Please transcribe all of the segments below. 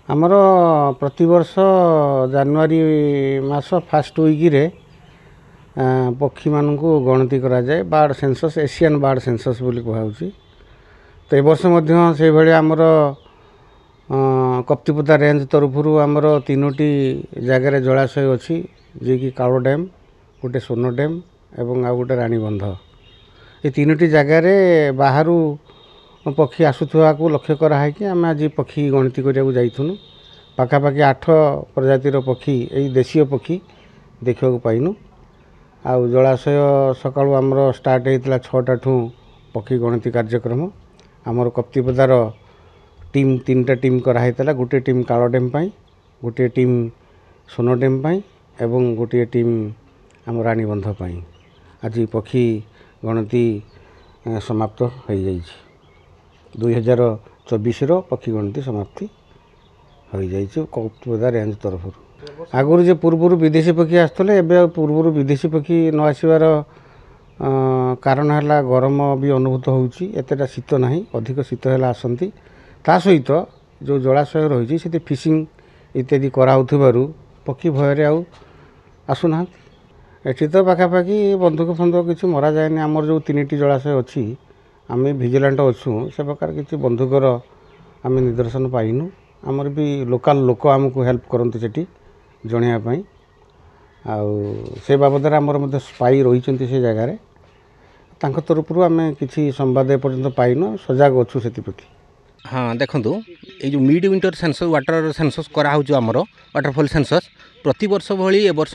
आमर प्रतिवर्ष जानुरी मास fast week रे पक्षी मान को गणति करा जाए bird census Asian bird census बोली कहुच्छी। तो ए वर्ष से भाई आमर कप्तिपदा रेंज तरफ आमर तीनोटी जगार जलाशय अच्छी जी कि कालो डैम गोटे सोनो डैम एवं आउ गोटे रानीबंध ये तीनोटी जगार बाहर पक्षी आसुवा को लक्ष्य कराई आम आज पक्षी गणति करने जाइथुनु पाखापाखि 8 प्रजातिर पक्षी यही देशीय पक्षी देखा पाइनु। आउ जलाशय सकाळु आमर स्टार्ट होता 6टा ठू पक्षी गणति कार्यक्रम आमर कप्तिपदार टीम 3टा टीम कराइला गोटे टीम कालो डैम पाई गोटे टीम सोनो डैम पाई एवं गोटे टीम आम रानीबंध पाई आज पक्षी गणति समाप्त हो जाइए 2024 पक्षी गणति समाप्ति हो जाइए कप्तिपदा रेंज तरफ। आगुरी जो पूर्वर विदेशी पक्षी आसते एवं पूर्वर विदेशी पक्षी न आसबार कारण है गरम भी अनुभूत होता शीत ना अधिक शीत है आसती ता सहित जो जलाशय रही से फिशिंग इत्यादि कराउथबारु पक्षी भय आसुना एटी तो पाखापाखि बंधुक फंधुक किसी मरा जाए आमर जो 3टी जलाशय अच्छी आम भिजिलांट अच्छू से प्रकार किसी बंधुकर आम निदर्शन पाइनु आमर भी लोकल लोक आमको हेल्प करते सेठी जनायापाई से बाबद आमर स्पाई रही से जगार तरफ आम किसी संवाद एपर्यंत पाइन सजग अच्छू से प्रति। हाँ देखूँ ये जो mid winter census water census कराऊँ आमर वाटरफॉल सेंसस प्रति वर्ष भली ए वर्ष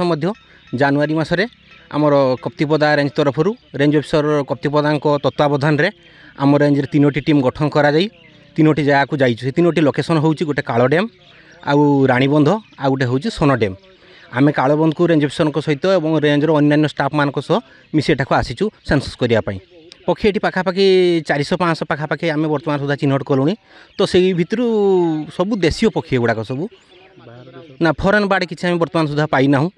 जानुरी मसरे आमर कप्तिपदा रेंज तरफ रेंज अफिसर कप्तिपदा तत्वावधान में आम रेंज 3टी टीम गठन करा जाई 3टी जगह को जाइए से 3टी लोकेशन होची गोटे कालो डैम आउ रानीबंध आ गोटे होची सोनो डैम आम कालोबंध को रेंज अफिसर सहित और रेंजर अन्य स्टाफ मान मिसी एठाक आसीचु सेंसस करने पक्षी ये पाखापाखि 400-500 पाखापाखि आम बर्तमान सुधा चिन्हट कलुनी तो से भितर सब देशीय पक्षी गुड़ाक सब ना फरेन बार्ड किसी बर्तमान सुधा पाई ना।